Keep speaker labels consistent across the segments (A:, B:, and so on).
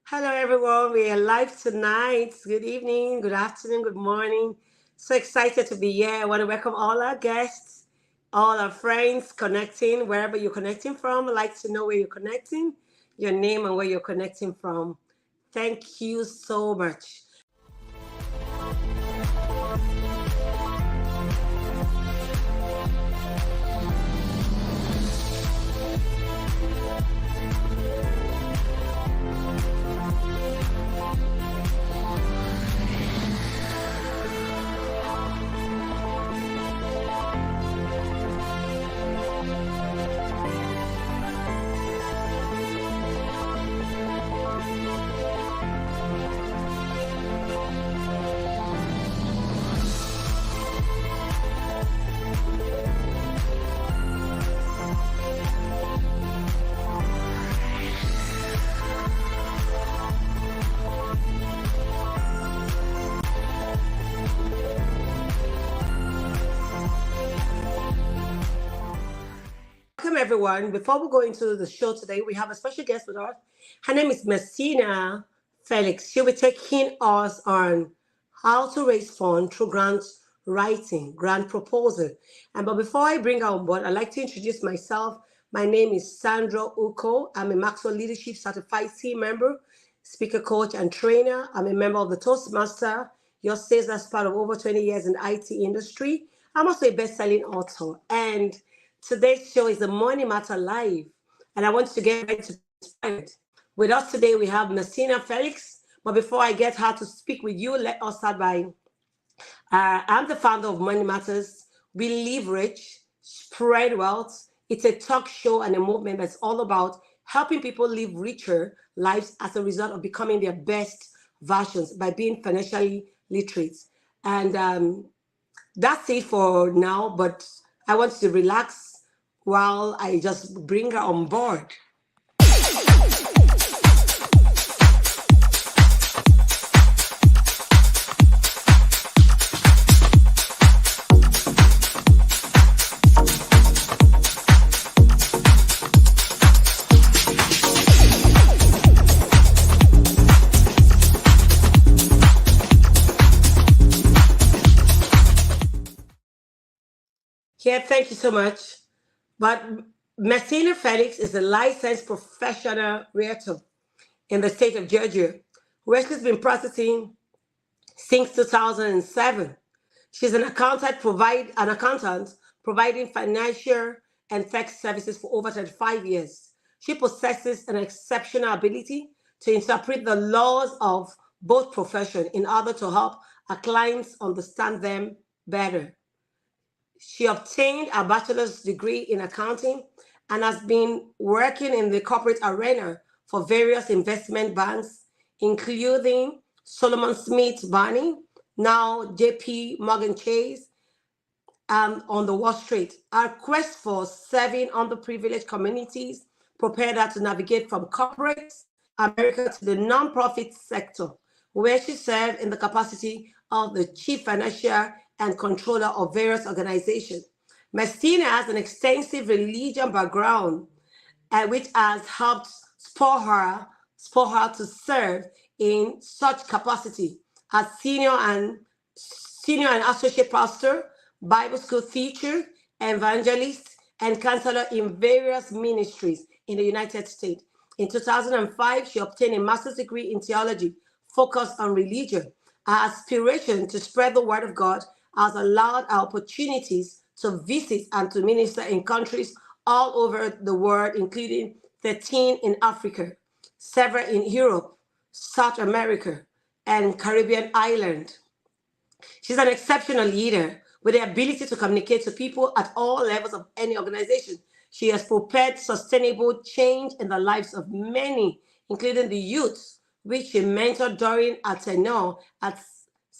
A: Hello, everyone. We are live tonight. Good evening, good afternoon, good morning. So excited to be here. I want to welcome all our guests, all our friends connecting, wherever you're connecting from. I'd like to know where you're connecting, your name, and where you're connecting from. Thank you so much. Welcome, everyone. Before we go into the show today, we have a special guest with us. Her name is Melcina Felix. She'll be taking us on how to raise funds through grant writing, grant proposal. But before I bring her on board, I'd like to introduce myself. My name is Sandra Uko. I'm a Maxwell Leadership Certified team member, speaker coach, and trainer. I'm a member of the Toastmaster. Your sales as part of over 20 years in the IT industry. I'm also a best-selling author. And today's show is the Money Matter Live, and I want you to get ready to be inspired. With us today, we have Melcina Felix. But before I get her to speak with you, let us start by I'm the founder of Money Matters. We live rich, spread wealth. It's a talk show and a movement that's all about helping people live richer lives as a result of becoming their best versions by being financially literate. And that's it for now, but I want you to relax while I just bring her on board. Yeah, thank you so much. But Melcina Felix is a licensed professional realtor in the state of Georgia, where she's been practicing since 2007. She's an accountant providing financial and tax services for over 35 years. She possesses an exceptional ability to interpret the laws of both professions in order to help her clients understand them better. She obtained a bachelor's degree in accounting and has been working in the corporate arena for various investment banks, including Solomon Smith Barney, now JP Morgan Chase, and on the Wall Street. Our quest for serving underprivileged communities prepared her to navigate from corporate America to the nonprofit sector, where she served in the capacity of the chief financial and controller of various organizations. Melcina has an extensive religion background, which has helped spur her to serve in such capacity as senior and associate pastor, Bible school teacher, evangelist, and counselor in various ministries in the United States. In 2005, she obtained a master's degree in theology focused on religion. Her aspiration to spread the word of God has allowed her opportunities to visit and to minister in countries all over the world, including 13 in Africa, several in Europe, South America, and Caribbean island. She's an exceptional leader with the ability to communicate to people at all levels of any organization. She has prepared sustainable change in the lives of many, including the youth, which she mentored during her tenure at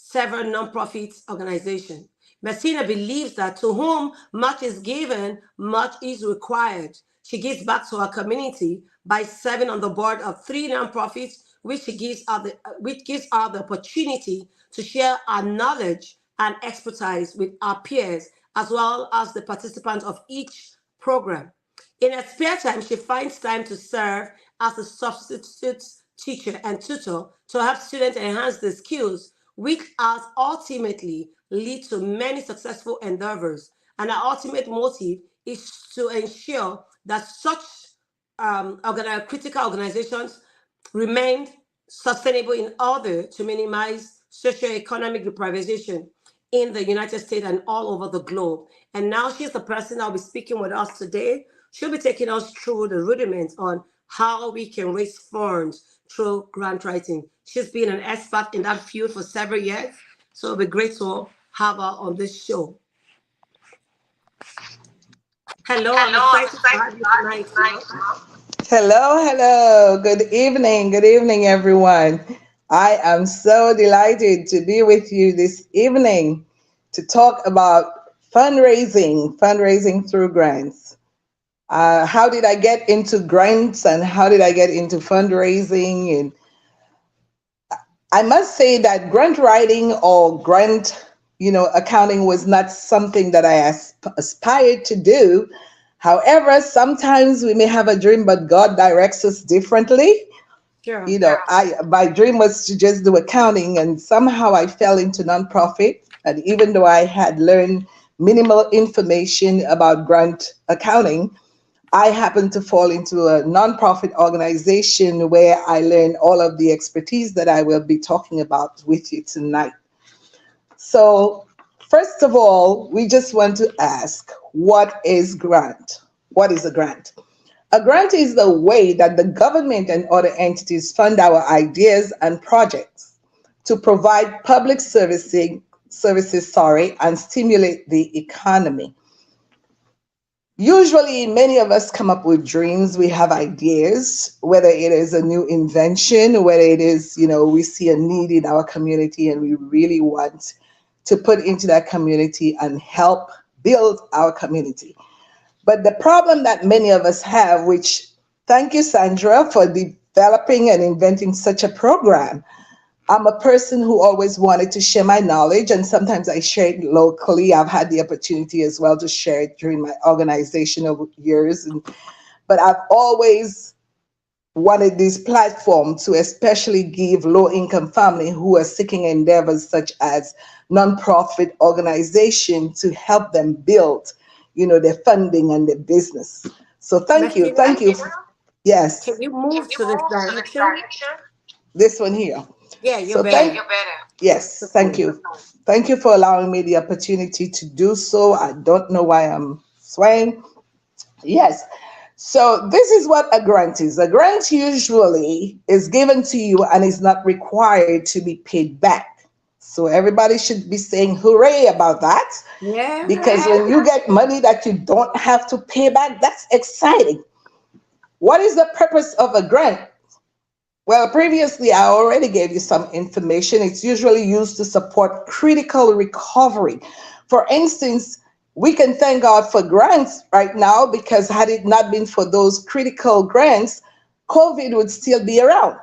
A: several nonprofit organizations. Melcina believes that to whom much is given, much is required. She gives back to her community by serving on the board of 3 nonprofits, which gives her the opportunity to share our knowledge and expertise with our peers, as well as the participants of each program. In her spare time, she finds time to serve as a substitute teacher, and tutor to help students enhance their skills, which has ultimately lead to many successful endeavors. And our ultimate motive is to ensure that such critical organizations remain sustainable in order to minimize socioeconomic deprivation in the United States and all over the globe. And now she's the person that'll be speaking with us today. She'll be taking us through the rudiments on how we can raise funds through grant writing. She's been an expert in that field for several years, so it'll be great to have her on this show. Hello, I'm
B: Hello, I'm
A: excited to
B: excited
A: have
B: to
A: you
B: have you
A: tonight,
B: tonight,
A: Mom.
B: Mom. Hello, hello. Good evening, everyone. I am so delighted to be with you this evening to talk about fundraising through grants. How did I get into grants and how did I get into fundraising? And I must say that grant writing or accounting was not something that I aspired to do. However, sometimes we may have a dream, but God directs us differently.
A: Sure.
B: I my dream was to just do accounting, and somehow I fell into nonprofit. And even though I had learned minimal information about grant accounting, I happened to fall into a nonprofit organization where I learned all of the expertise that I will be talking about with you tonight. So, first of all, we just want to ask, what is grant? What is a grant? A grant is the way that the government and other entities fund our ideas and projects to provide public services, and stimulate the economy. Usually, many of us come up with dreams. We have ideas, whether it is a new invention, whether it is, we see a need in our community and we really want to put into that community and help build our community. But the problem that many of us have, which thank you, Sandra, for developing and inventing such a program. I'm a person who always wanted to share my knowledge, and sometimes I share it locally. I've had the opportunity as well to share it during my organization over years. But I've always wanted this platform to especially give low-income family who are seeking endeavors such as nonprofit organization to help them build, their funding and their business. So
A: Messina,
B: thank you.
A: can
B: Yes,
A: you move to this direction?
B: this one here.
A: Yeah, you're
B: So thank
A: better.
B: yes, thank you. Thank you for allowing me the opportunity to do so. I don't know why I'm swaying. Yes. So this is what a grant is. A grant usually is given to you and is not required to be paid back. So everybody should be saying hooray about that
A: Yeah.
B: because when you get money that you don't have to pay back, that's exciting. What is the purpose of a grant? Well, previously I already gave you some information. It's usually used to support critical recovery. For instance, we can thank God for grants right now because had it not been for those critical grants, COVID would still be around.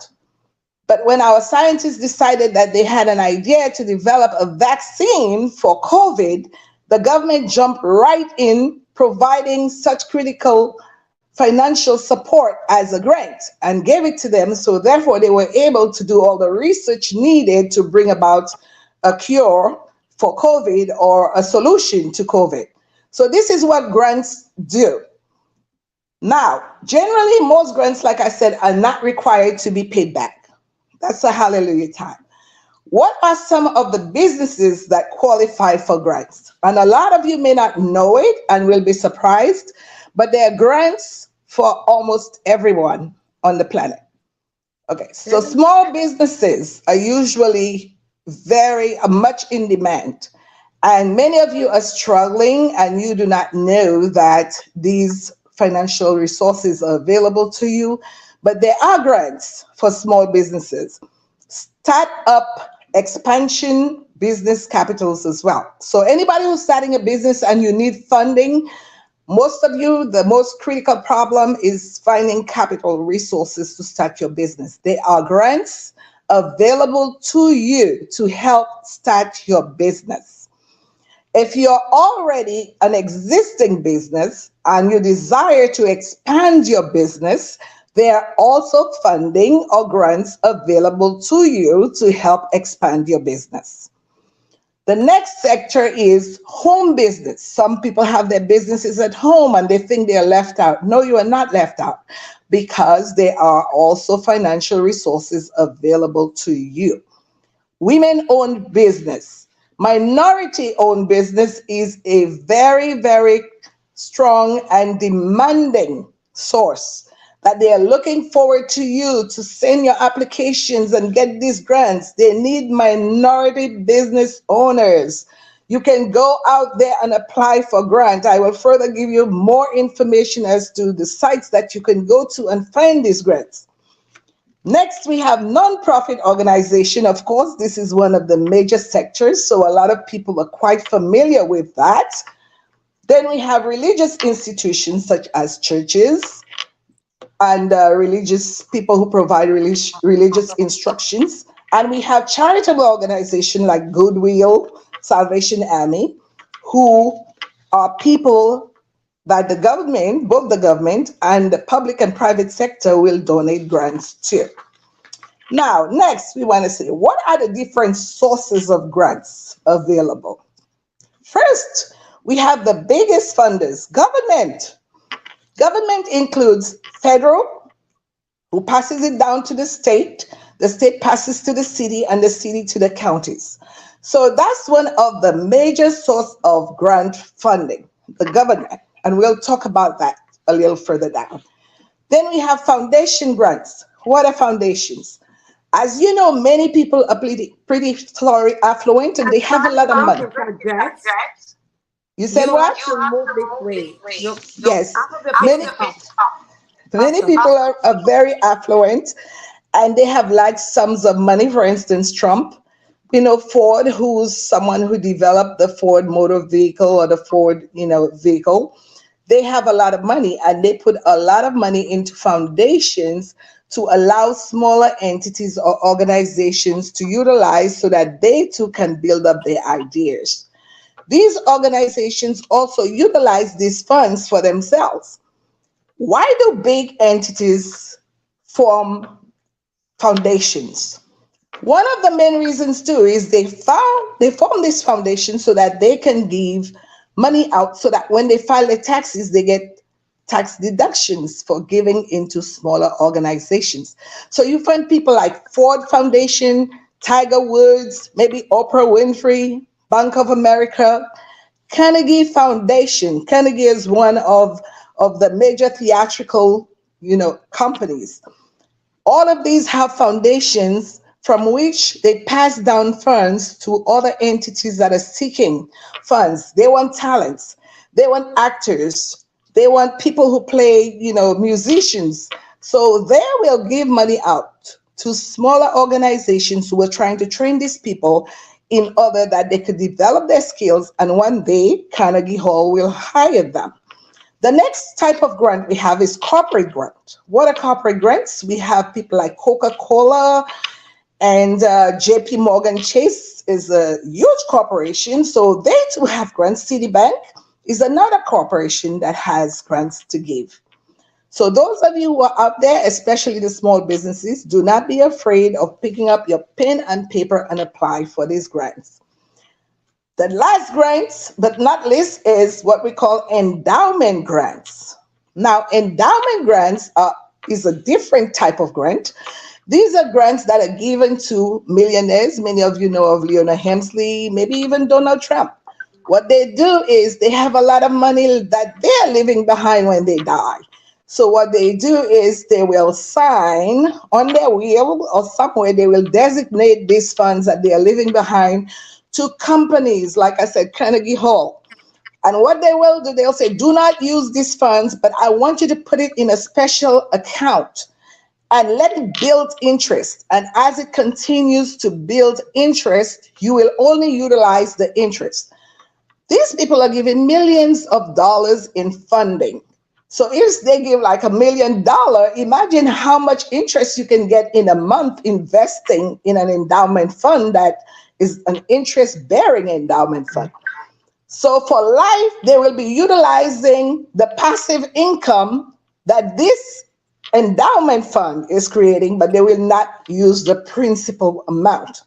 B: But when our scientists decided that they had an idea to develop a vaccine for COVID, the government jumped right in providing such critical financial support as a grant and gave it to them. So therefore, they were able to do all the research needed to bring about a cure for COVID or a solution to COVID. So this is what grants do. Now, generally, most grants, like I said, are not required to be paid back. That's a hallelujah time. What are some of the businesses that qualify for grants? And a lot of you may not know it and will be surprised, but there are grants for almost everyone on the planet. Okay, so
A: Yeah.
B: small businesses are usually very much in demand. And many of you are struggling and you do not know that these financial resources are available to you, but there are grants for small businesses. Start up expansion business capitals as well. So anybody who's starting a business and you need funding, most of you, the most critical problem is finding capital resources to start your business. There are grants available to you to help start your business. If you're already an existing business and you desire to expand your business, There are also funding or grants available to you to help expand your business. The next sector is home business. Some people have their businesses at home and they think they are left out. No, you are not left out because there are also financial resources available to you. Women owned business, minority owned business is a very, very strong and demanding source that they are looking forward to you to send your applications and get these grants. They need minority business owners. You can go out there and apply for grant. I will further give you more information as to the sites that you can go to and find these grants. Next, we have nonprofit organization. Of course, this is one of the major sectors, so a lot of people are quite familiar with that. Then we have religious institutions such as churches and religious people who provide religious instructions. And we have charitable organizations like Goodwill, Salvation Army, who are people that the government, both the government and the public and private sector, will donate grants to. Now, next, we want to say, what are the different sources of grants available? First, we have the biggest funders, government. Government includes federal, who passes it down to the state passes to the city, and the city to the counties. So that's one of the major source of grant funding, the government. And we'll talk about that a little further down. Then we have foundation grants. What are foundations? As you know, many people are pretty affluent and
A: As
B: they have a
A: part
B: lot of
A: of
B: money.
A: the project,
B: You said
A: you
B: what?
A: have to move this way. Your
B: Yes.
A: half of your pay
B: Many
A: is up.
B: many
A: Awesome.
B: people are very affluent and they have large sums of money. For instance, Trump, Ford, who's someone who developed the Ford motor vehicle or the Ford, vehicle. They have a lot of money and they put a lot of money into foundations to allow smaller entities or organizations to utilize so that they too can build up their ideas. These organizations also utilize these funds for themselves. Why do big entities form foundations? One of the main reasons too is they form this foundation so that they can give money out so that when they file their taxes, they get tax deductions for giving into smaller organizations. So you find people like Ford Foundation, Tiger Woods, maybe Oprah Winfrey, Bank of America, Carnegie Foundation. Carnegie is one of the major theatrical, companies. All of these have foundations from which they pass down funds to other entities that are seeking funds. They want talents. They want actors. They want people who play, musicians. So they will give money out to smaller organizations who are trying to train these people in order that they could develop their skills and one day Carnegie Hall will hire them. The next type of grant we have is corporate grant. What are corporate grants? We have people like Coca-Cola and JP Morgan Chase is a huge corporation, so they too have grants. Citibank is another corporation that has grants to give. So those of you who are out there, especially the small businesses, do not be afraid of picking up your pen and paper and apply for these grants. The last grants, but not least, is what we call endowment grants. Now, endowment grants is a different type of grant. These are grants that are given to millionaires. Many of you know of Leona Hemsley, maybe even Donald Trump. What they do is they have a lot of money that they're leaving behind when they die. So what they do is they will sign on their will or somewhere they will designate these funds that they are leaving behind to companies, like I said, Carnegie Hall. And what they will do, they'll say, do not use these funds, but I want you to put it in a special account and let it build interest. And as it continues to build interest, you will only utilize the interest. These people are giving millions of dollars in funding. So if they give like $1 million, imagine how much interest you can get in a month investing in an endowment fund that is an interest-bearing endowment fund. So for life, they will be utilizing the passive income that this endowment fund is creating, but they will not use the principal amount.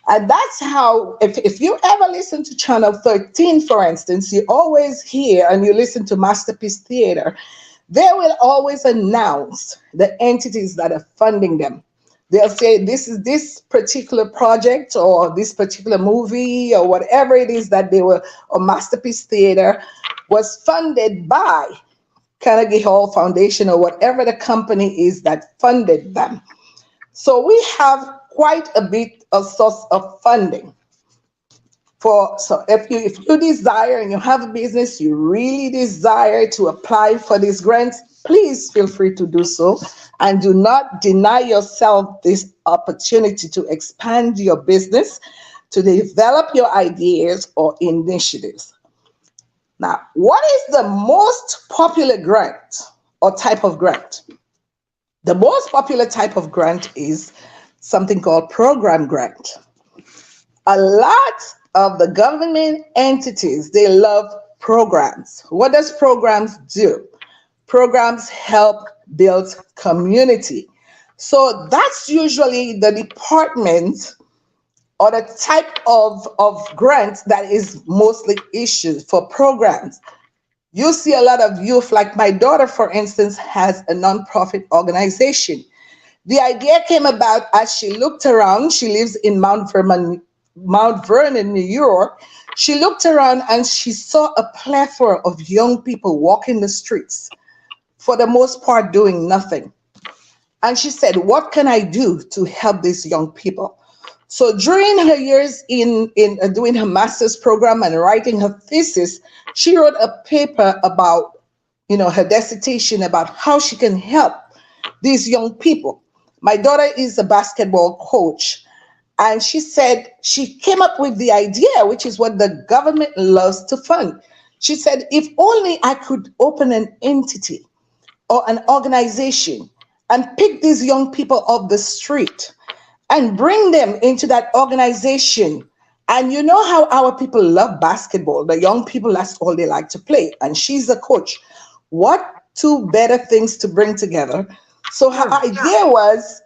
B: And that's how, if you ever listen to Channel 13, for instance, you always hear, and you listen to Masterpiece Theater, they will always announce the entities that are funding them. They'll say this is this particular project or this particular movie or whatever it is that they were, or Masterpiece Theater was funded by Carnegie Hall Foundation or whatever the company is that funded them. So we have quite a bit of source of funding. So if you desire and you have a business, you really desire to apply for these grants, please feel free to do so. And do not deny yourself this opportunity to expand your business, to develop your ideas or initiatives. Now, what is the most popular grant or type of grant? The most popular type of grant is something called program grant. A lot of the government entities, they love programs. What does programs do? Programs help build community. So that's usually the department or the type of grant that is mostly issued for programs. You see a lot of youth, like my daughter, for instance, has a nonprofit organization. The idea came about as she looked around. She lives in Mount Vernon, New York. She looked around and she saw a plethora of young people walking the streets, for the most part doing nothing. And she said, what can I do to help these young people? So during her years in doing her master's program and writing her thesis, she wrote a paper about, her dissertation about how she can help these young people. My daughter is a basketball coach, and she said she came up with the idea, which is what the government loves to fund. She said, if only I could open an entity or an organization and pick these young people off the street and bring them into that organization. And you know how our people love basketball. The young people, that's all they like to play. And she's a coach. What two better things to bring together? So her idea was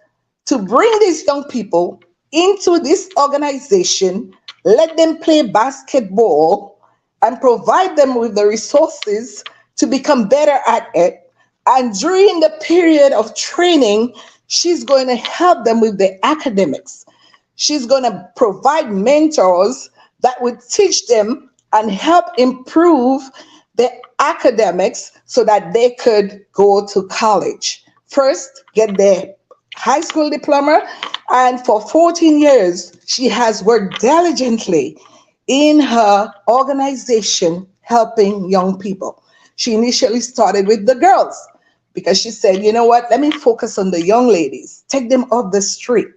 B: to bring these young people into this organization, let them play basketball, and provide them with the resources to become better at it. And during the period of training, she's going to help them with the academics. She's going to provide mentors that would teach them and help improve the academics so that they could go to college. First, get their high school diploma. And for 14 years, she has worked diligently in her organization helping young people. She initially started with the girls, because she said, you know what, let me focus on the young ladies, take them off the street.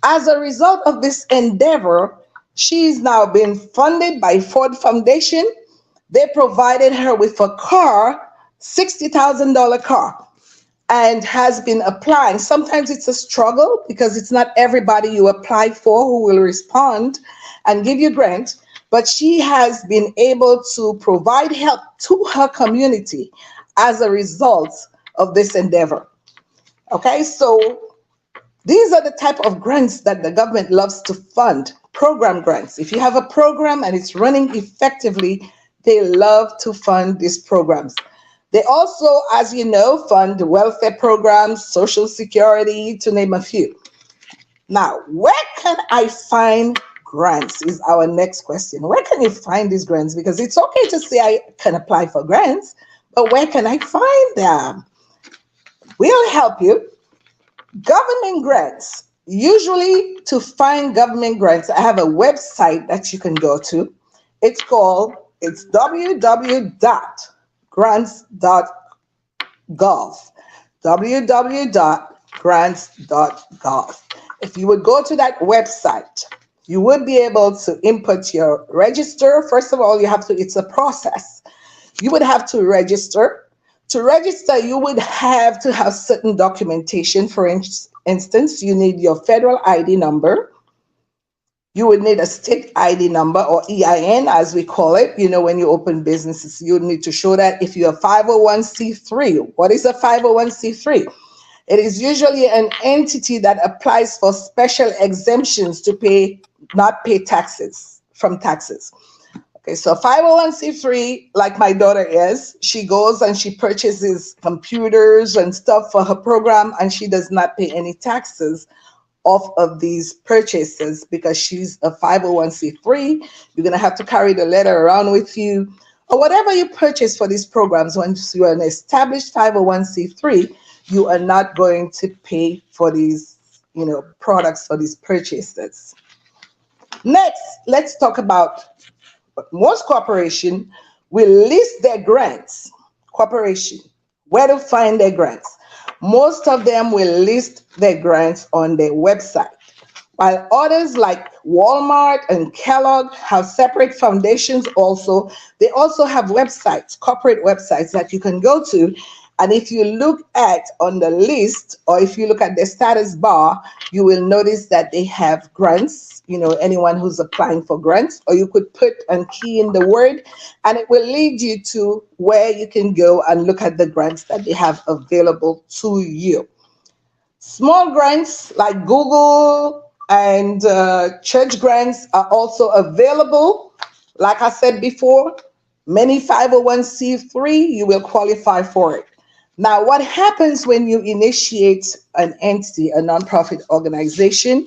B: As a result of this endeavor, she's now been funded by Ford Foundation. They provided her with a car, $60,000 car, and has been applying. Sometimes it's a struggle because it's not everybody you apply for who will respond and give you grant, but she has been able to provide help to her community as a result of this endeavor. Okay, so these are the type of grants that the government loves to fund, program grants. If you have a program and it's running effectively, they love to fund these programs. They also, as you know, fund welfare programs, social security, to name a few. Now, where can I find grants is our next question. Where can you find these grants? Because it's okay to say I can apply for grants, but where can I find them? We'll help you. Government grants. Usually to find government grants, I have a website that you can go to. It's www.grants.gov. www.grants.gov. If you would go to that website, you would be able to input your register. First of all, it's a process. You would have to register. To register, you would have to have certain documentation. For instance, you need your federal ID number. You would need a state ID number, or EIN as we call it. When you open businesses, you need to show that. If you're a 501c3, what is a 501c3? It is usually an entity that applies for special exemptions to not pay taxes from taxes. Okay, so 501c3, like my daughter is, she goes and she purchases computers and stuff for her program, and she does not pay any taxes off of these purchases because she's a 501c3. You're going to have to carry the letter around with you, or whatever you purchase for these programs. Once you're an established 501c3, you are not going to pay for these, products or these purchases. Next, let's talk about most corporation will list their grants. Corporation, where to find their grants. Most of them will list their grants on their website, while others like Walmart and Kellogg have separate foundations also. They also have websites, corporate websites that you can go to. And if you look at on the list, or if you look at the status bar, you will notice that they have grants, anyone who's applying for grants, or you could put and key in the word, and it will lead you to where you can go and look at the grants that they have available to you. Small grants like Google and church grants are also available. Like I said before, many 501c3, you will qualify for it. Now, what happens when you initiate an entity, a nonprofit organization?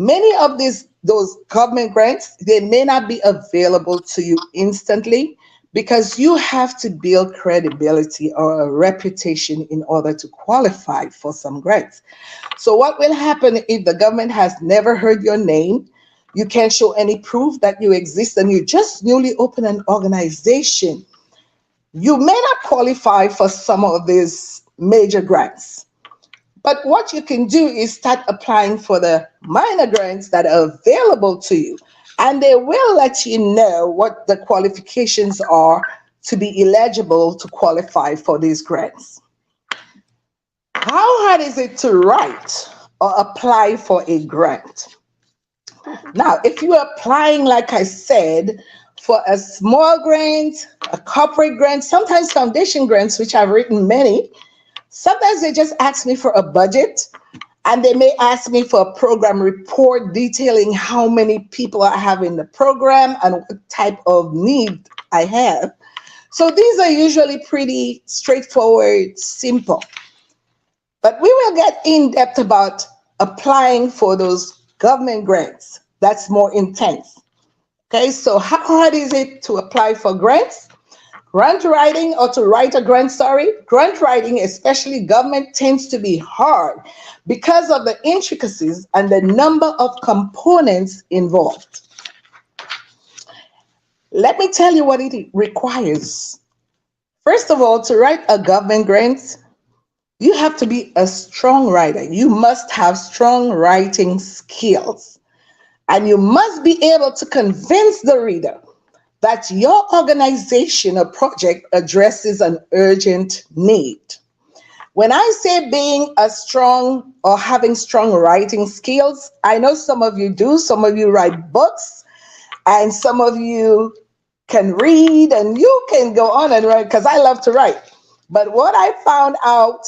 B: Many of those government grants, they may not be available to you instantly because you have to build credibility or a reputation in order to qualify for some grants. So what will happen if the government has never heard your name, you can't show any proof that you exist, and you just newly open an organization? You may not qualify for some of these major grants. But what you can do is start applying for the minor grants that are available to you. And they will let you know what the qualifications are to be eligible to qualify for these grants. How hard is it to write or apply for a grant? Now, if you are applying, like I said, for a small grant, a corporate grant, sometimes foundation grants, which I've written many, sometimes they just ask me for a budget, and they may ask me for a program report detailing how many people I have in the program and what type of need I have. So these are usually pretty straightforward, simple. But we will get in depth about applying for those government grants. That's more intense. Okay, so how hard is it to apply for grants? Grant writing, or to write a grant, grant writing, especially government, tends to be hard because of the intricacies and the number of components involved. Let me tell you what it requires. First of all, to write a government grant, you have to be a strong writer. You must have strong writing skills. And you must be able to convince the reader that your organization or project addresses an urgent need. When I say being a strong or having strong writing skills, I know some of you do. Some of you write books, and some of you can read, and you can go on and write, because I love to write. But what I found out,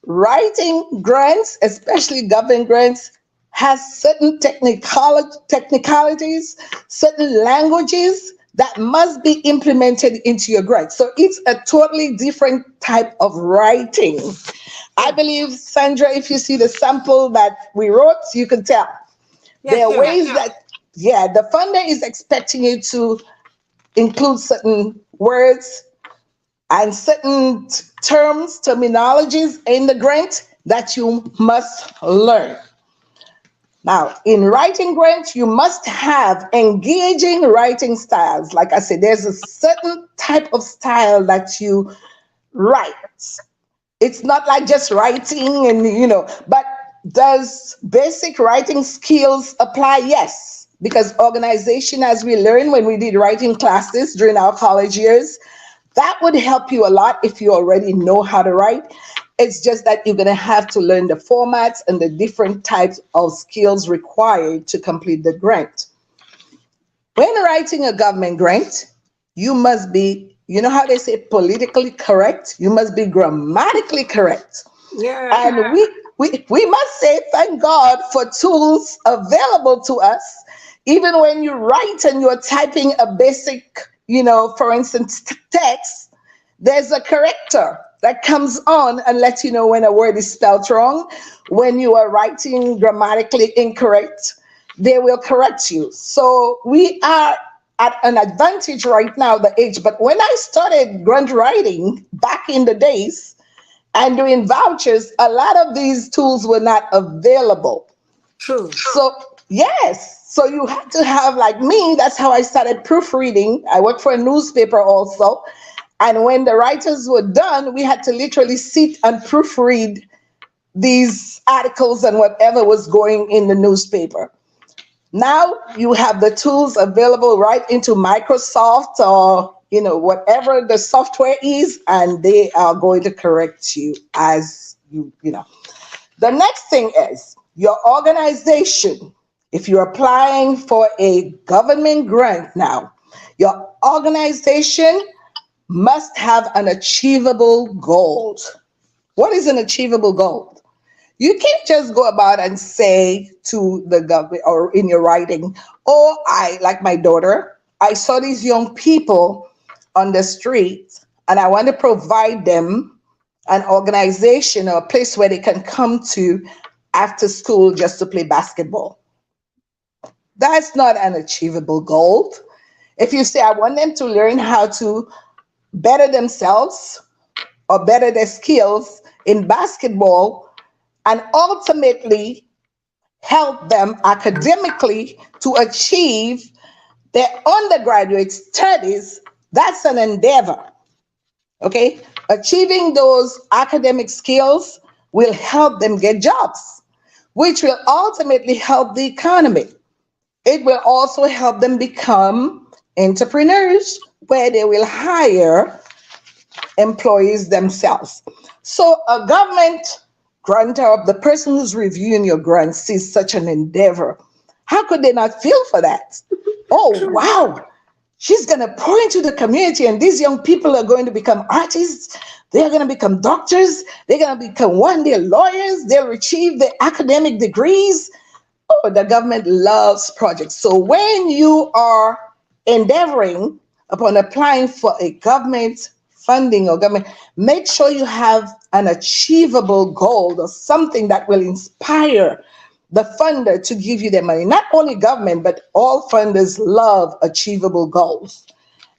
B: writing grants, especially government grants, has certain technicalities, certain languages that must be implemented into your grant. So it's a totally different type of writing. I believe, Sandra, if you see the sample that we wrote, you can tell.
A: Yes,
B: there are
A: sure.
B: ways that, the funder is expecting you to include certain words and certain terms, terminologies in the grant that you must learn. Now, in writing grants, you must have engaging writing styles. Like I said, there's a certain type of style that you write. It's not like just writing but does basic writing skills apply? Yes, because organization, as we learned when we did writing classes during our college years, that would help you a lot if you already know how to write. It's just that you're going to have to learn the formats and the different types of skills required to complete the grant. When writing a government grant, you must be, you know how they say politically correct? You must be grammatically correct.
A: Yeah.
B: And we must say thank God for tools available to us. Even when you write and you're typing a basic, for instance, text, there's a corrector that comes on and lets you know when a word is spelled wrong, when you are writing grammatically incorrect, they will correct you. So we are at an advantage right now, the age. But when I started grant writing back in the days, and doing vouchers, a lot of these tools were not available.
A: True.
B: So, yes, so you had to have, like me, that's how I started proofreading. I worked for a newspaper also. And when the writers were done, we had to literally sit and proofread these articles and whatever was going in the newspaper. Now you have the tools available right into Microsoft or whatever the software is, and they are going to correct you as you. The next thing is your organization. If you're applying for a government grant now, your organization must have an achievable goal. What is an achievable goal? You can't just go about and say to the government or in your writing, oh, like my daughter, I saw these young people on the street and I want to provide them an organization or a place where they can come to after school just to play basketball. That's not an achievable goal. If you say, I want them to learn how to better themselves or better their skills in basketball, and ultimately help them academically to achieve their undergraduate studies, that's an endeavor. Okay? Achieving those academic skills will help them get jobs, which will ultimately help the economy. It will also help them become entrepreneurs where they will hire employees themselves. So a government grantor, the person who's reviewing your grant, sees such an endeavor. How could they not feel for that? Oh,
A: True.
B: wow. She's going to pour into the community, and these young people are going to become artists. They're going to become doctors. They're going to become one day lawyers. They'll achieve their academic degrees. Oh, the government loves projects. So when you are endeavoring upon applying for a government funding or government, make sure you have an achievable goal or something that will inspire the funder to give you the money. Not only government, but all funders love achievable goals,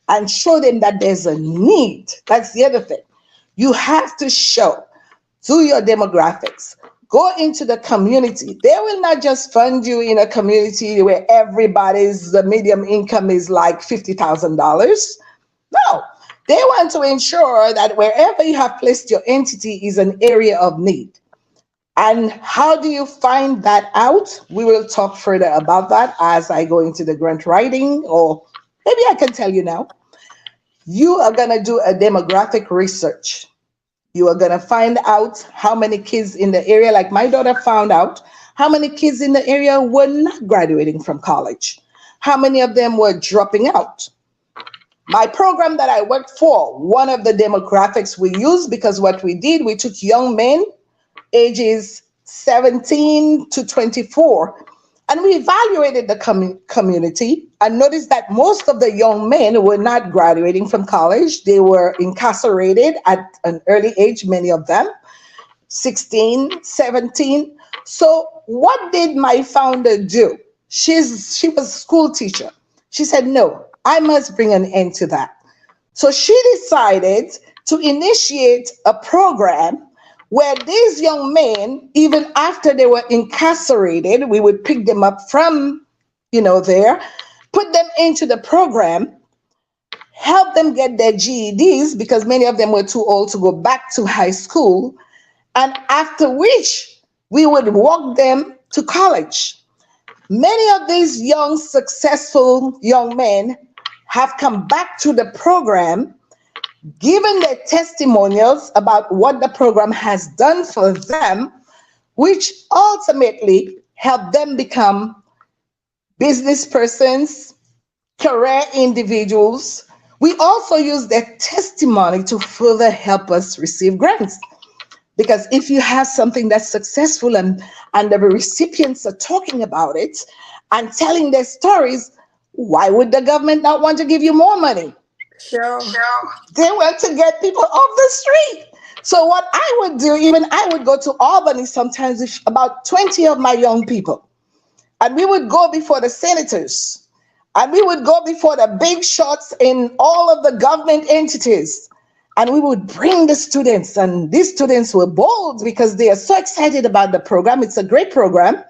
B: and show them that there's a need. That's the other thing. You have to show through your demographics. Go into the community. They will not just fund you in a community where everybody's the medium income is like $50,000. No, they want to ensure that wherever you have placed your entity is an area of need. And how do you find that out? We will talk further about that as I go into the grant writing, or maybe I can tell you now. You are going to do a demographic research. You are going to find out how many kids in the area, like my daughter found out, how many kids in the area were not graduating from college. How many of them were dropping out. My program that I worked for, one of the demographics we used, because what we did, we took young men ages 17 to 24, and we evaluated the community and noticed that most of the young men were not graduating from college. They were incarcerated at an early age, many of them, 16, 17. So what did my founder do? She was a school teacher. She said, no, I must bring an end to that. So she decided to initiate a program where these young men, even after they were incarcerated, we would pick them up from, there, put them into the program, help them get their GEDs because many of them were too old to go back to high school, and after which we would walk them to college. Many of these young, successful young men have come back to the program, given their testimonials about what the program has done for them, which ultimately helped them become business persons, career individuals. We also use their testimony to further help us receive grants. Because if you have something that's successful and the recipients are talking about it and telling their stories, why would the government not want to give you more money?
A: Sure.
B: They want to get people off the street. So what I would do, even I would go to Albany sometimes with about 20 of my young people. And we would go before the senators. And we would go before the big shots in all of the government entities. And we would bring the students. And these students were bold because they are so excited about the program. It's a great program.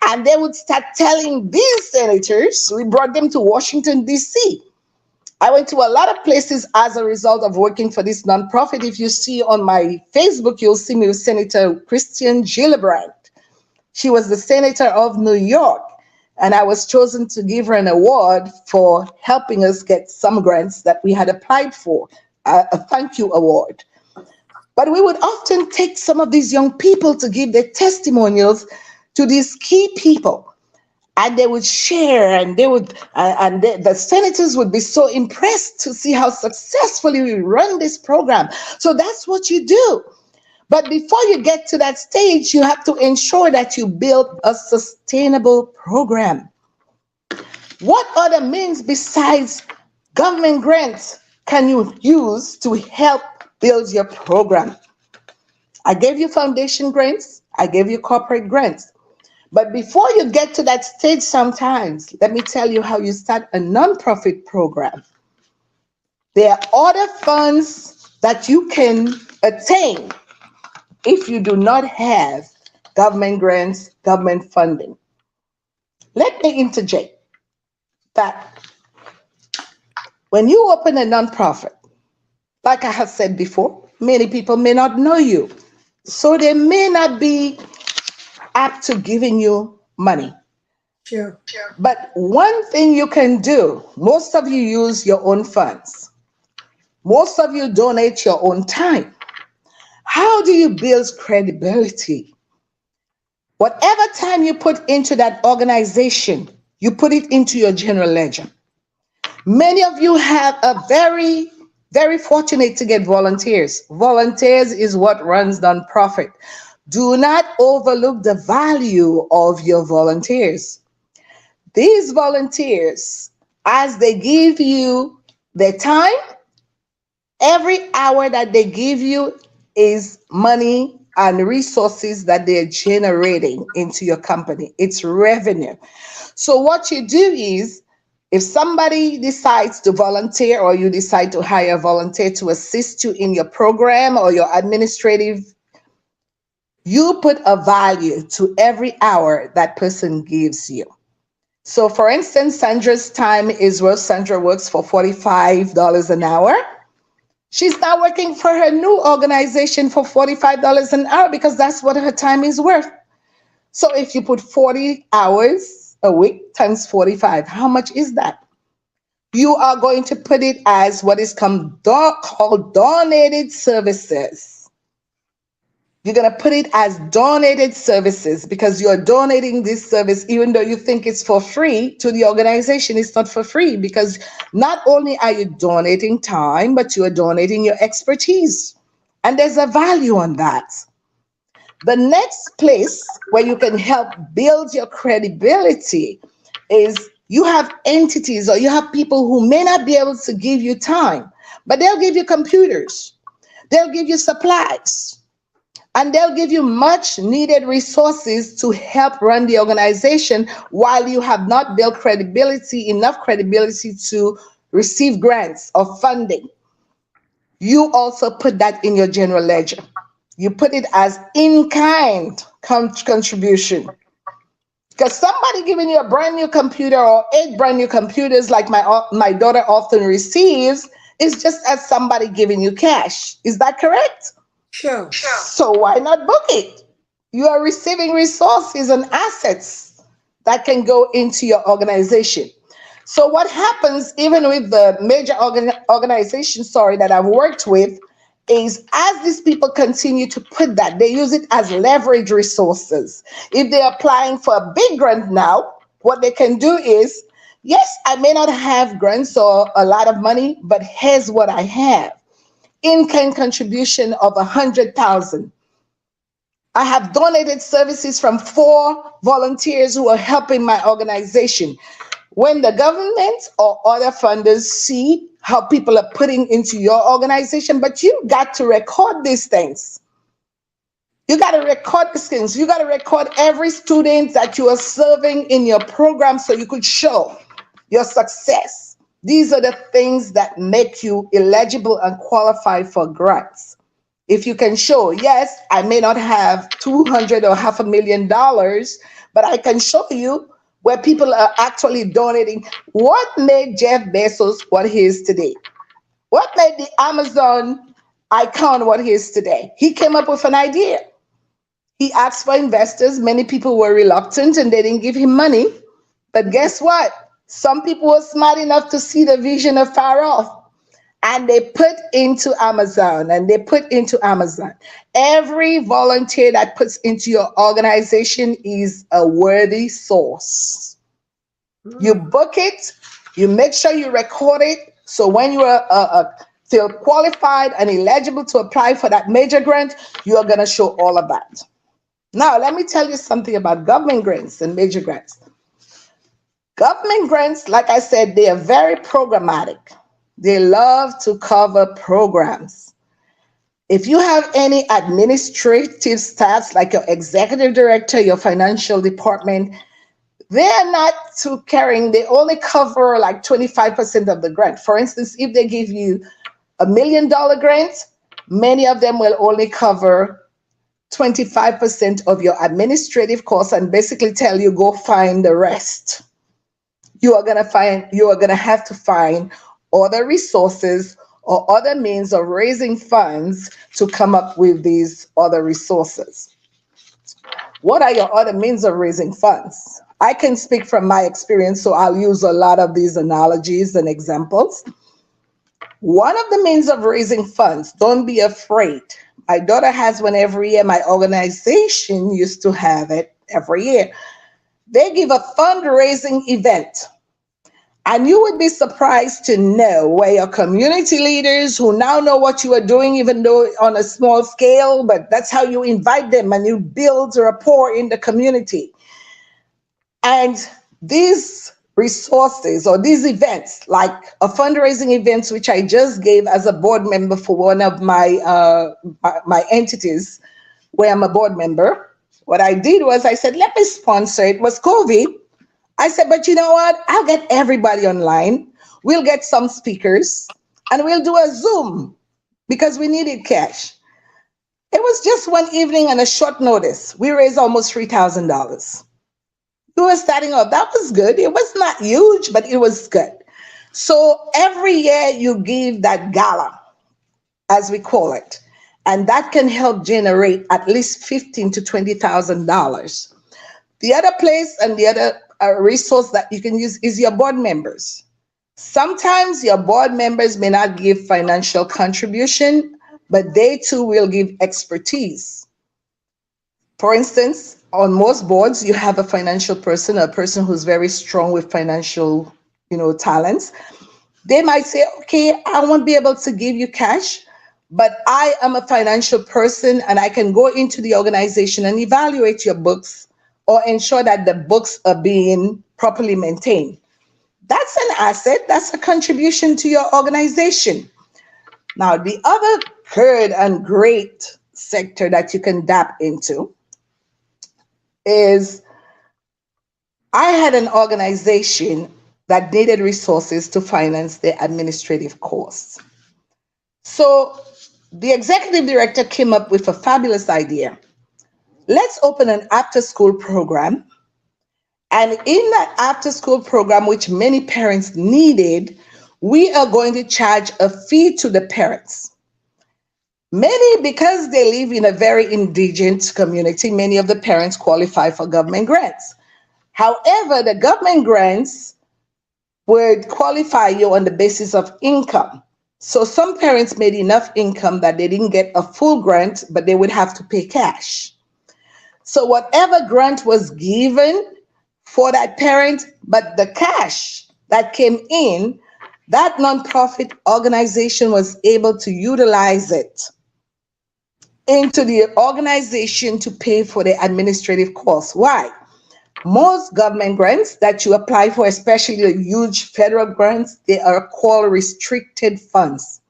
B: And they would start telling these senators, we brought them to Washington, D.C. I went to a lot of places as a result of working for this nonprofit. If you see on my Facebook, you'll see me with Senator Christian Gillibrand. She was the senator of New York, and I was chosen to give her an award for helping us get some grants that we had applied for, a thank you award. But we would often take some of these young people to give their testimonials to these key people. And they would share, and the senators would be so impressed to see how successfully we run this program. So that's what you do. But before you get to that stage, you have to ensure that you build a sustainable program. What other means besides government grants can you use to help build your program? I gave you foundation grants, I gave you corporate grants. But before you get to that stage sometimes, let me tell you how you start a nonprofit program. There are other funds that you can attain if you do not have government grants, government funding. Let me interject that when you open a nonprofit, like I have said before, many people may not know you. So they may not be apt to giving you money.
A: Sure.
B: But one thing you can do, most of you use your own funds. Most of you donate your own time. How do you build credibility? Whatever time you put into that organization, you put it into your general ledger. Many of you have a very fortunate to get volunteers. Volunteers is what runs nonprofit. Do not overlook the value of your volunteers. These volunteers, as they give you their time, every hour that they give you is money and resources that they're generating into your company. It's revenue. So what you do is, if somebody decides to volunteer or you decide to hire a volunteer to assist you in your program or your administrative, you put a value to every hour that person gives you. So for instance, Sandra's time is worth, Sandra works for $45 an hour. She's now working for her new organization for $45 an hour because that's what her time is worth. So if you put 40 hours a week times 45, how much is that? You are going to put it as what is called donated services. You're going to put it as donated services because you're donating this service, even though you think it's for free to the organization. It's not for free because not only are you donating time, but you are donating your expertise. And there's a value on that. The next place where you can help build your credibility is you have entities or you have people who may not be able to give you time, but they'll give you computers. They'll give you supplies. And they'll give you much needed resources to help run the organization while you have not built enough credibility to receive grants or funding. You also put that in your general ledger. You put it as in-kind contribution. Because somebody giving you a brand new computer or 8 brand new computers like my daughter often receives is just as somebody giving you cash. Is that correct?
A: Sure.
B: So why not book it? You are receiving resources and assets that can go into your organization. So what happens even with the major organizations, that I've worked with, is as these people continue to put that, they use it as leverage resources. If they're applying for a big grant now, what they can do is, yes, I may not have grants or a lot of money, but here's what I have. In-kind contribution of $100,000. I have donated services from 4 volunteers who are helping my organization. When the government or other funders see how people are putting into your organization, but you got to record these things. You got to record these things. You got to record every student that you are serving in your program so you could show your success. These are the things that make you eligible and qualified for grants. If you can show, yes, I may not have 200 or $500,000, but I can show you where people are actually donating. What made Jeff Bezos what he is today? What made the Amazon icon what he is today? He came up with an idea. He asked for investors. Many people were reluctant and they didn't give him money. But guess what? Some people were smart enough to see the vision afar off. And they put into Amazon, Every volunteer that puts into your organization is a worthy source. You book it, you make sure you record it. So when you are feel qualified and eligible to apply for that major grant, you are going to show all of that. Now, let me tell you something about government grants and major grants. Government grants, like I said, they are very programmatic. They love to cover programs. If you have any administrative staffs like your executive director, your financial department, they're not too caring. They only cover like 25% of the grant. For instance, if they give you $1 million grant, many of them will only cover 25% of your administrative costs and basically tell you go find the rest. You are going to have to find other resources or other means of raising funds to come up with these other resources. What are your other means of raising funds? I can speak from my experience, so I'll use a lot of these analogies and examples. One of the means of raising funds, don't be afraid. My daughter has one every year. My organization used to have it every year. They give a fundraising event. And you would be surprised to know where your community leaders who now know what you are doing, even though on a small scale, but that's how you invite them and you build rapport in the community. And these resources or these events, like a fundraising events, which I just gave as a board member for one of my entities where I'm a board member, what I did was I said, let me sponsor it. It was COVID. I said, but you know what? I'll get everybody online. We'll get some speakers and we'll do a Zoom because we needed cash. It was just one evening and a short notice. We raised almost $3,000. We were starting off. That was good. It was not huge, but it was good. So every year you give that gala, as we call it, and that can help generate at least $15,000 to $20,000. The other place and the other resource that you can use is your board members. Sometimes your board members may not give financial contribution, but they too will give expertise. For instance, on most boards, you have a financial person, a person who's very strong with financial, talents. They might say, okay, I won't be able to give you cash, but I am a financial person and I can go into the organization and evaluate your books or ensure that the books are being properly maintained. That's an asset. That's a contribution to your organization. Now, the other good and great sector that you can tap into is I had an organization that needed resources to finance their administrative costs. So the executive director came up with a fabulous idea. Let's open an after-school program. And in that after-school program, which many parents needed, we are going to charge a fee to the parents. Many, because they live in a very indigent community, many of the parents qualify for government grants. However, the government grants would qualify you on the basis of income. So some parents made enough income that they didn't get a full grant, but they would have to pay cash. So whatever grant was given for that parent, but the cash that came in, that nonprofit organization was able to utilize it into the organization to pay for the administrative costs. Why? Most government grants that you apply for, especially the huge federal grants, they are called restricted funds.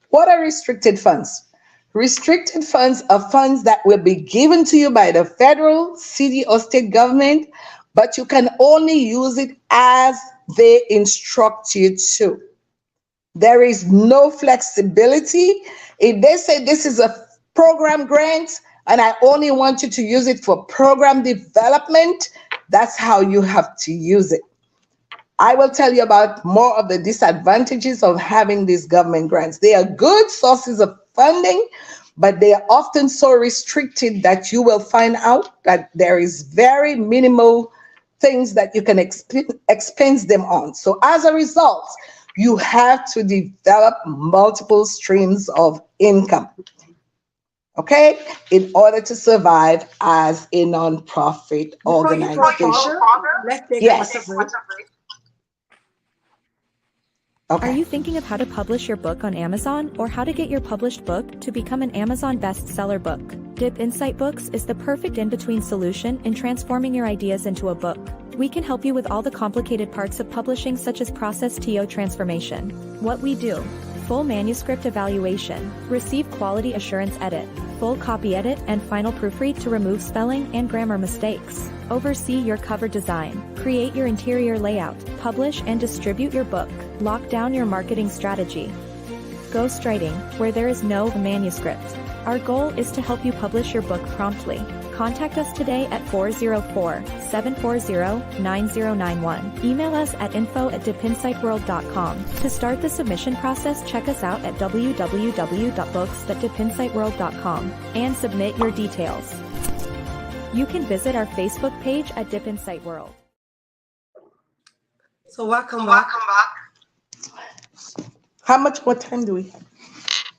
B: What are restricted funds? Restricted funds are funds that will be given to you by the federal, city, or state government, but you can only use it as they instruct you to. There is no flexibility. If they say this is a program grant and I only want you to use it for program development, that's how you have to use it. I will tell you about more of the disadvantages of having these government grants. They are good sources of funding, but they are often so restricted that you will find out that there is very minimal things that you can expense them on. So as a result, you have to develop multiple streams of income, okay, in order to survive as a nonprofit organization.
A: Let's take
B: Yes.
A: a break.
B: Okay.
C: Are you thinking of how to publish your book on Amazon or how to get your published book to become an Amazon bestseller book? Dip Insight Books is the perfect in-between solution in transforming your ideas into a book. We can help you with all the complicated parts of publishing, such as process TO transformation. What we do: full manuscript evaluation, receive quality assurance edit, full copy edit and final proofread to remove spelling and grammar mistakes, oversee your cover design, create your interior layout, publish and distribute your book, lock down your marketing strategy. Ghostwriting, where there is no manuscript. Our goal is to help you publish your book promptly. Contact us today at 404-740-9091. Email us at info@dipinsightworld.com. To start the submission process, check us out at www.books.dipinsightworld.com and submit your details. You can visit our Facebook page at Dip Insight World.
A: So welcome back.
B: How much more time do we have?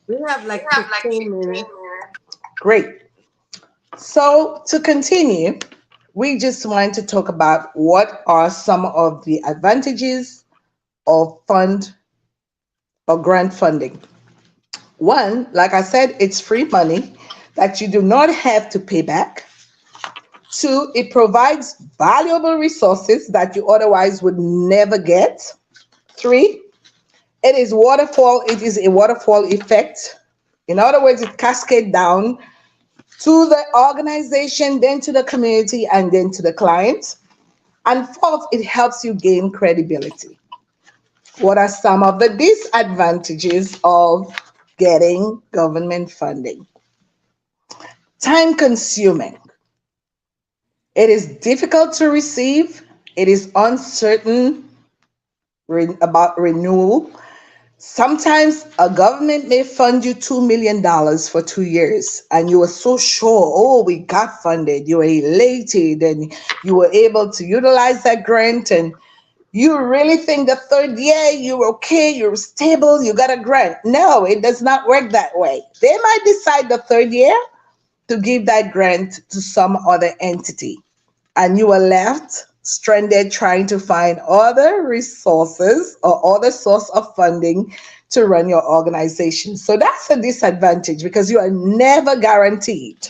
A: We have like 15 minutes.
B: Great. So to continue, we just want to talk about what are some of the advantages of fund or grant funding. One, like I said, it's free money that you do not have to pay back. Two, it provides valuable resources that you otherwise would never get. Three, it is a waterfall effect. In other words, it cascades down to the organization, then to the community, and then to the client. And fourth, it helps you gain credibility. What are some of the disadvantages of getting government funding? Time consuming. It is difficult to receive. It is uncertain about renewal. Sometimes a government may fund you $2 million for 2 years, and you were so sure, oh, we got funded. You were elated, and you were able to utilize that grant, and you really think the third year you're okay, you're stable, you got a grant. No, it does not work that way. They might decide the third year to give that grant to some other entity, and you are left stranded trying to find other resources or other source of funding to run your organization. So that's a disadvantage because you are never guaranteed.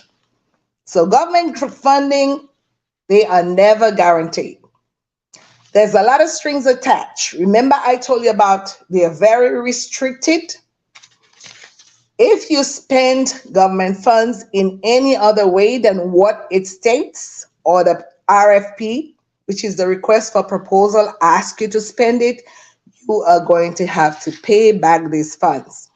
B: So government funding, they are never guaranteed. There's a lot of strings attached. Remember I told you about they are very restricted. If you spend government funds in any other way than what it states or the RFP, which is the request for proposal, ask you to spend it, you are going to have to pay back these funds.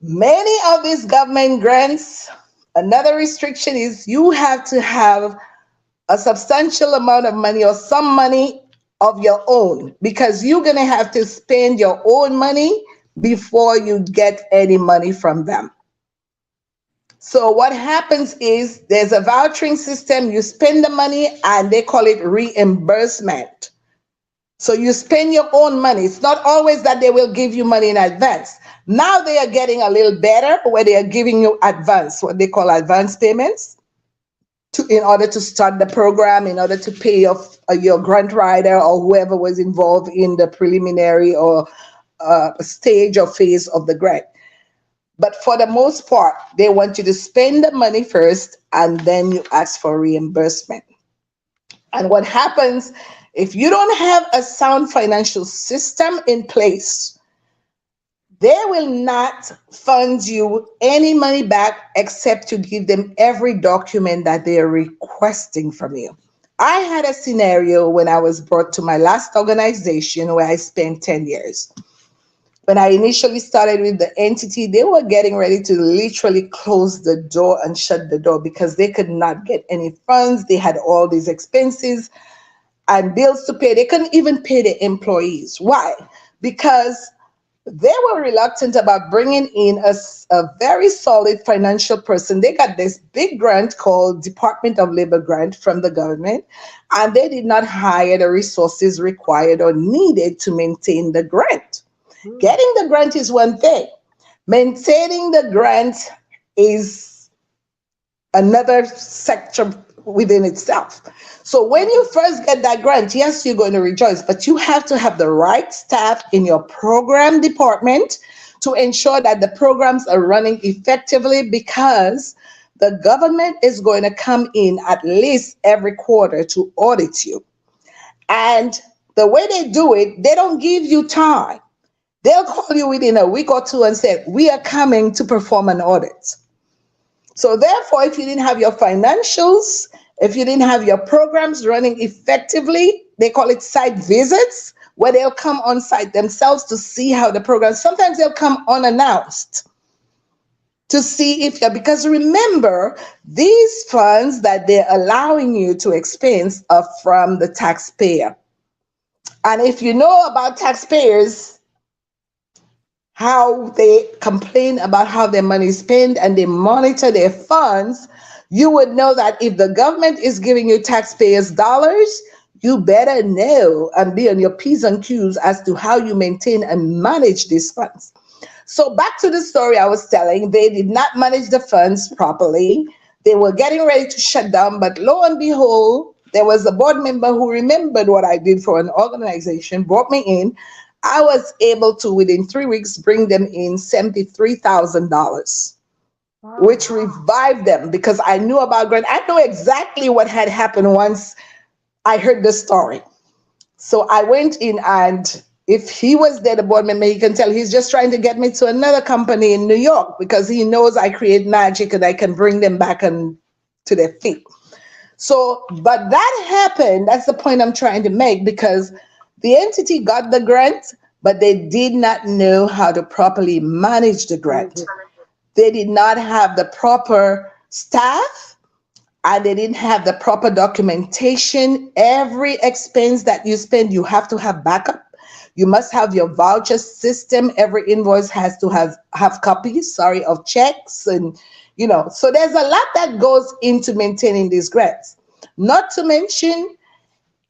B: Many of these government grants, another restriction is you have to have a substantial amount of money or some money of your own, because you're going to have to spend your own money before you get any money from them. So what happens is there's a vouchering system, you spend the money and they call it reimbursement. So you spend your own money. It's not always that they will give you money in advance. Now they are getting a little better where they are giving you advance, what they call advance payments, in order to start the program, in order to pay off your grant writer or whoever was involved in the preliminary or stage or phase of the grant. But for the most part, they want you to spend the money first and then you ask for reimbursement. And what happens if you don't have a sound financial system in place, they will not fund you any money back except to give them every document that they are requesting from you. I had a scenario when I was brought to my last organization where I spent 10 years. When I initially started with the entity, they were getting ready to literally close the door and shut the door because they could not get any funds. They had all these expenses and bills to pay. They couldn't even pay the employees. Why? Because they were reluctant about bringing in a very solid financial person. They got this big grant called Department of Labor grant from the government, and they did not hire the resources required or needed to maintain the grant. Getting the grant is one thing. Maintaining the grant is another sector within itself. So when you first get that grant, yes, you're going to rejoice, but you have to have the right staff in your program department to ensure that the programs are running effectively, because the government is going to come in at least every quarter to audit you. And the way they do it, they don't give you time. They'll call you within a week or two and say, we are coming to perform an audit. So therefore, if you didn't have your financials, if you didn't have your programs running effectively, they call it site visits, where they'll come on site themselves to see how the program, sometimes they'll come unannounced to see if you're, because remember, these funds that they're allowing you to expense are from the taxpayer. And if you know about taxpayers, how they complain about how their money is spent and they monitor their funds, you would know that if the government is giving you taxpayers' dollars, you better know and be on your P's and Q's as to how you maintain and manage these funds. So back to the story I was telling, they did not manage the funds properly. They were getting ready to shut down, but lo and behold, there was a board member who remembered what I did for an organization, brought me in. I was able to, within 3 weeks, bring them in $73,000, which revived them because I knew about grant. I know exactly what had happened once I heard the story. So I went in, and if he was there, the board member, he can tell he's just trying to get me to another company in New York because he knows I create magic and I can bring them back to their feet. So, but that happened. That's the point I'm trying to make, because the entity got the grant, but they did not know how to properly manage the grant. They did not have the proper staff, and they didn't have the proper documentation. Every expense that you spend, you have to have backup. You must have your voucher system. Every invoice has to have copies, of checks. And, so there's a lot that goes into maintaining these grants. Not to mention,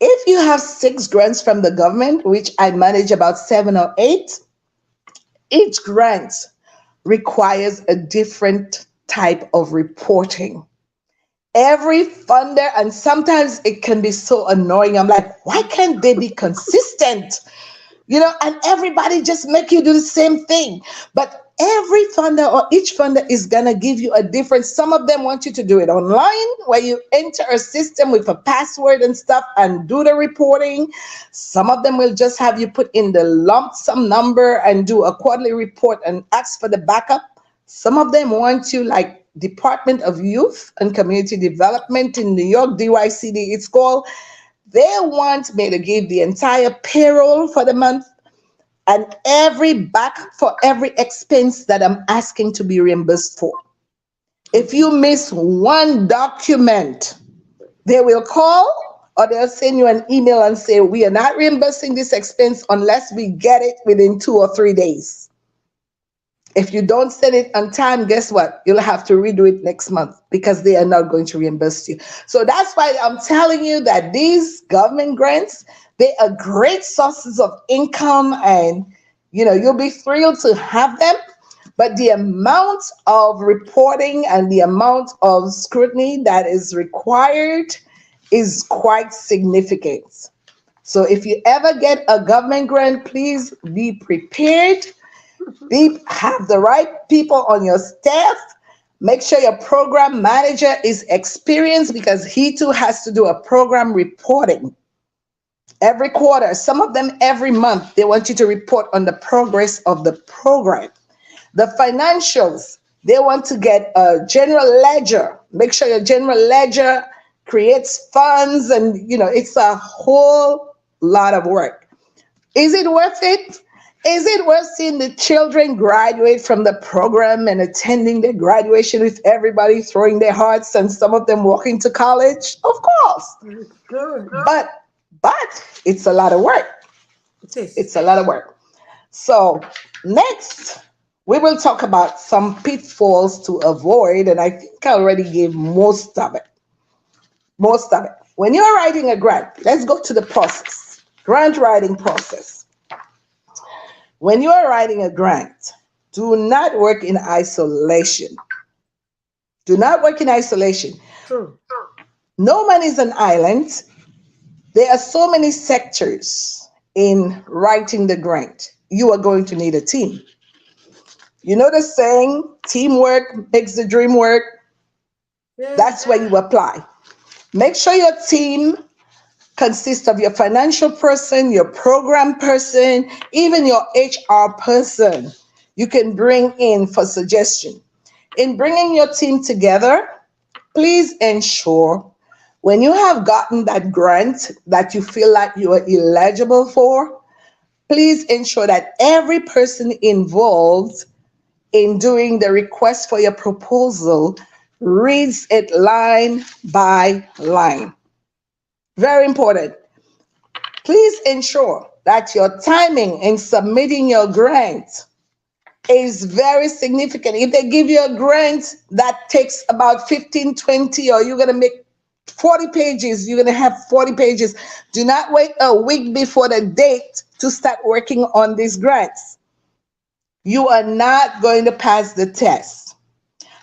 B: if you have 6 grants from the government, which I manage about 7 or 8, each grant requires a different type of reporting. Every funder, and sometimes it can be so annoying. I'm like, why can't they be consistent? And everybody just make you do the same thing. But every funder or each funder is going to give you a different. Some of them want you to do it online, where you enter a system with a password and stuff and do the reporting. Some of them will just have you put in the lump sum number and do a quarterly report and ask for the backup. Some of them want you, like Department of Youth and Community Development in New York, DYCD it's called. They want me to give the entire payroll for the month and every backup for every expense that I'm asking to be reimbursed for. If you miss one document, they will call or they'll send you an email and say, we are not reimbursing this expense unless we get it within 2 or 3 days. If you don't send it on time, guess what? You'll have to redo it next month because they are not going to reimburse you. So that's why I'm telling you that these government grants, they are great sources of income, and you'll be thrilled to have them. But the amount of reporting and the amount of scrutiny that is required is quite significant. So if you ever get a government grant, please be prepared. Have the right people on your staff. Make sure your program manager is experienced because he too has to do a program reporting every quarter, some of them every month. They want you to report on the progress of the program. The financials, they want to get a general ledger. Make sure your general ledger creates funds, and it's a whole lot of work. Is it worth it? Is it worth seeing the children graduate from the program and attending the graduation with everybody throwing their hearts and some of them walking to college? Of course.
A: Good.
B: But it's a lot of work.
A: It is.
B: It's a lot of work. So next, we will talk about some pitfalls to avoid, and I think I already gave most of it. When you're writing a grant, let's go to the process. Grant writing process. When you are writing a grant, do not work in isolation. Do not work in isolation.
A: True.
B: No man is an island. There are so many sectors in writing the grant. You are going to need a team. You know the saying, teamwork makes the dream work?
A: Yeah.
B: That's where you apply. Make sure your team consists of your financial person, your program person, even your HR person you can bring in for suggestion. In bringing your team together, please ensure when you have gotten that grant that you feel like you are eligible for, please ensure that every person involved in doing the request for your proposal reads it line by line. Very important. Please ensure that your timing in submitting your grant is very significant. If they give you a grant that takes about 15, 20, or you're going to make 40 pages, you're going to have 40 pages. Do not wait a week before the date to start working on these grants. You are not going to pass the test.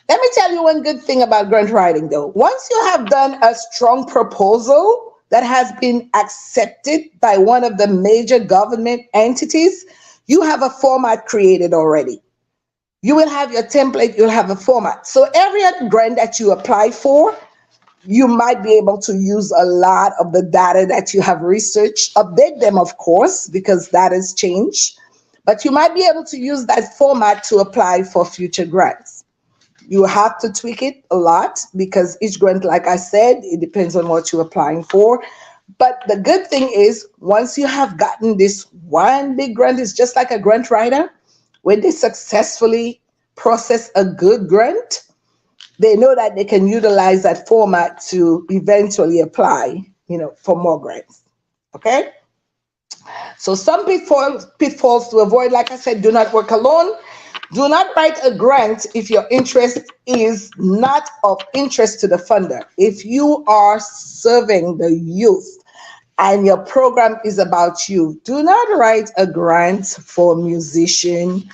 B: Let me tell you one good thing about grant writing, though. Once you have done a strong proposal that has been accepted by one of the major government entities, you have a format created already. You will have your template, you'll have a format. So every grant that you apply for, you might be able to use a lot of the data that you have researched, update them, of course, because that has changed. But you might be able to use that format to apply for future grants. You have to tweak it a lot because each grant, like I said, it depends on what you're applying for. But the good thing is, once you have gotten this one big grant, it's just like a grant writer. When they successfully process a good grant, they know that they can utilize that format to eventually apply, for more grants. Okay? So some pitfalls to avoid, like I said, do not work alone. Do not write a grant if your interest is not of interest to the funder. If you are serving the youth and your program is about you, do not write a grant for a musician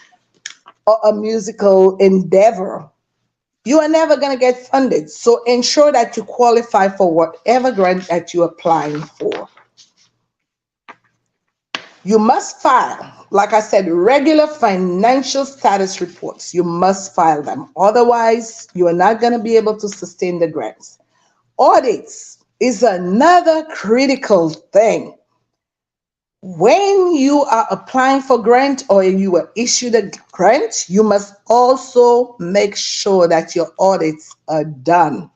B: or a musical endeavor. You are never going to get funded. So ensure that you qualify for whatever grant that you're applying for. You must file, like I said, regular financial status reports. You must file them. Otherwise, you are not going to be able to sustain the grants. Audits is another critical thing. When you are applying for grant or you are issued a grant, you must also make sure that your audits are done.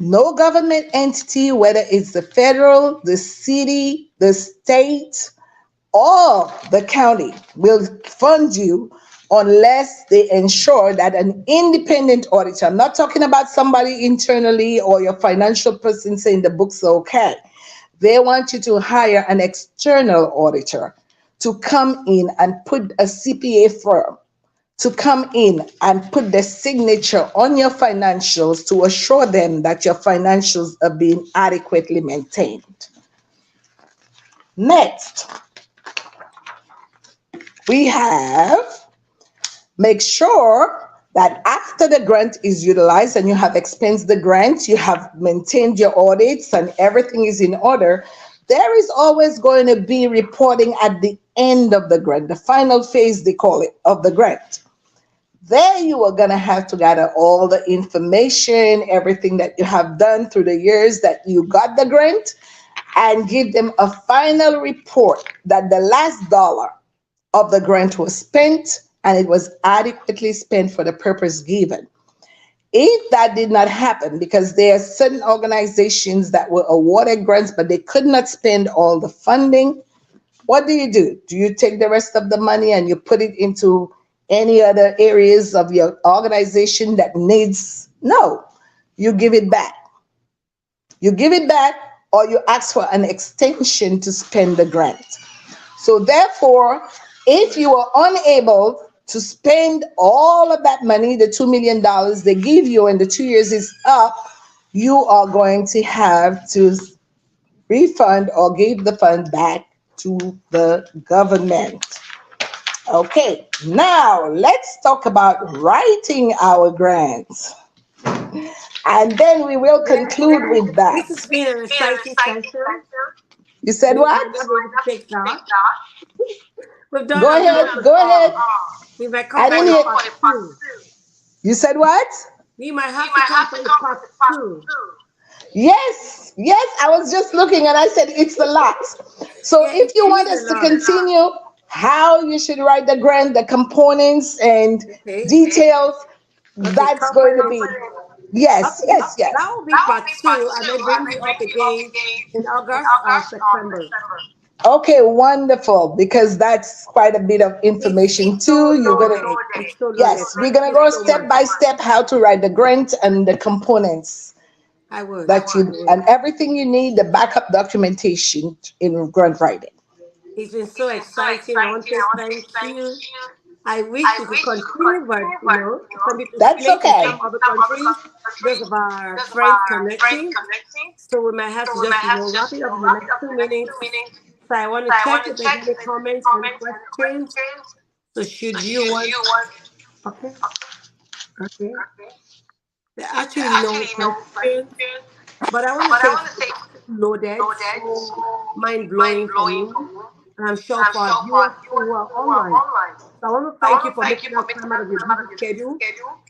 B: No government entity, whether it's the federal, the city, the state, or the county, will fund you unless they ensure that an independent auditor, I'm not talking about somebody internally or your financial person saying the books are okay. They want you to hire an external auditor to come in and put a CPA firm to come in and put the signature on your financials to assure them that your financials are being adequately maintained. Next, we have make sure that after the grant is utilized and you have expensed the grant, you have maintained your audits and everything is in order, there is always going to be reporting at the end of the grant, the final phase, they call it, of the grant. There you are going to have to gather all the information, everything that you have done through the years that you got the grant, and give them a final report that the last dollar of the grant was spent and it was adequately spent for the purpose given. If that did not happen, because there are certain organizations that were awarded grants, but they could not spend all the funding, what do? Do you take the rest of the money and you put it into any other areas of your organization that needs? No, you give it back. You give it back, or you ask for an extension to spend the grant. So therefore, if you are unable to spend all of that money, the $2 million they give you, and the 2 years is up, you are going to have to refund or give the fund back to the government. Okay, now let's talk about writing our grants. And then we will conclude with that.
A: This has been an exciting session.
B: You said what?
A: Take that. We've done
B: Go ahead, go ahead.
A: We might
B: I
A: come
B: didn't
A: for
B: hear.
A: part two.
B: You said what?
A: We might have to come for part two.
B: Yes, yes, I was just looking and I said it's a lot. So
A: Yeah,
B: if
A: it
B: you want
A: is
B: us
A: a
B: to
A: lot.
B: continue how you should write the grant, the components and
A: Okay.
B: details,
A: Okay,
B: that's going to be, yes,
A: okay,
B: yes, yes.
A: that will be part two, and then bring you up again in August or September.
B: Okay, wonderful, because that's quite a bit of information
A: It's so
B: too. You're gonna,
A: loaded. It's so loaded.
B: yes, we're
A: Thank
B: gonna
A: you
B: go
A: so
B: step
A: much.
B: by step how to write the grant and the components
A: I would.
B: that you, and everything you need, the backup documentation in grant writing.
A: It's been so exciting. I want to say thank you. I wish we could continue, but some people
B: That's
A: split in
B: okay.
A: some other countries because of our friends connecting. So we might have to just, wrap it up in the next 2 minutes. So I want to check if there's any comments or any questions. So should you want, okay, okay. There are actually no questions, but I want to say it's loaded, so mind blowing for me, and I'm sure for our viewers who are online. So I want to thank you for making out time out of your busy schedule.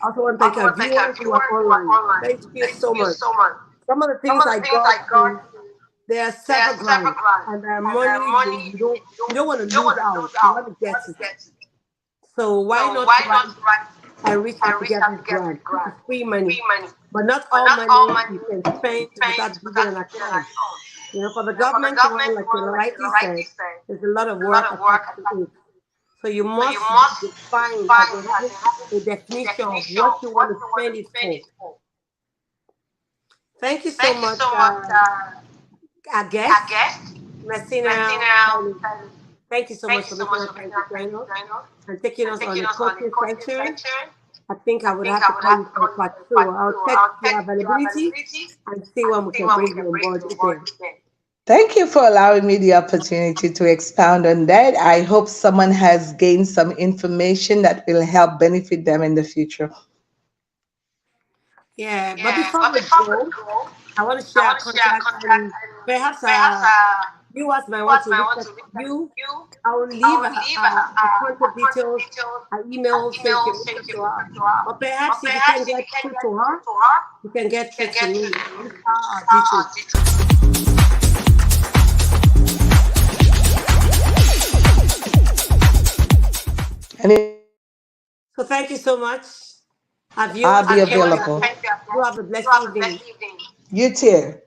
A: I also want to thank our viewers who are online. Thank you so much. Some of the things I got is there are several grants and there are money you don't want to lose out. You want to get it. So why not write and reach out to get this grant? This is free money. But not all money you can spend without giving an account. For the government one, like you rightly said, there's a lot of work attached to it. So you must define as a definition of what you want to spend it for. Thank you so much, our guest, Melcina. Thank you so much for making us time to join us and taking us on a coaching session. I think I would have to call you for part two. I'll check your availability and see when we can bring you on board again.
B: Thank you for allowing me the opportunity to expound on that. I hope someone has gained some information that will help benefit them in the future.
A: Yeah, but before we go, I want to share a contact and perhaps viewers might want to reach out to you. I will leave a contact details, an email so you can reach out to her. Or perhaps if you can get through to her, you can get through to me. These are our details. So thank you so much.
B: I'll be available.
A: You have a blessed evening.
B: You too.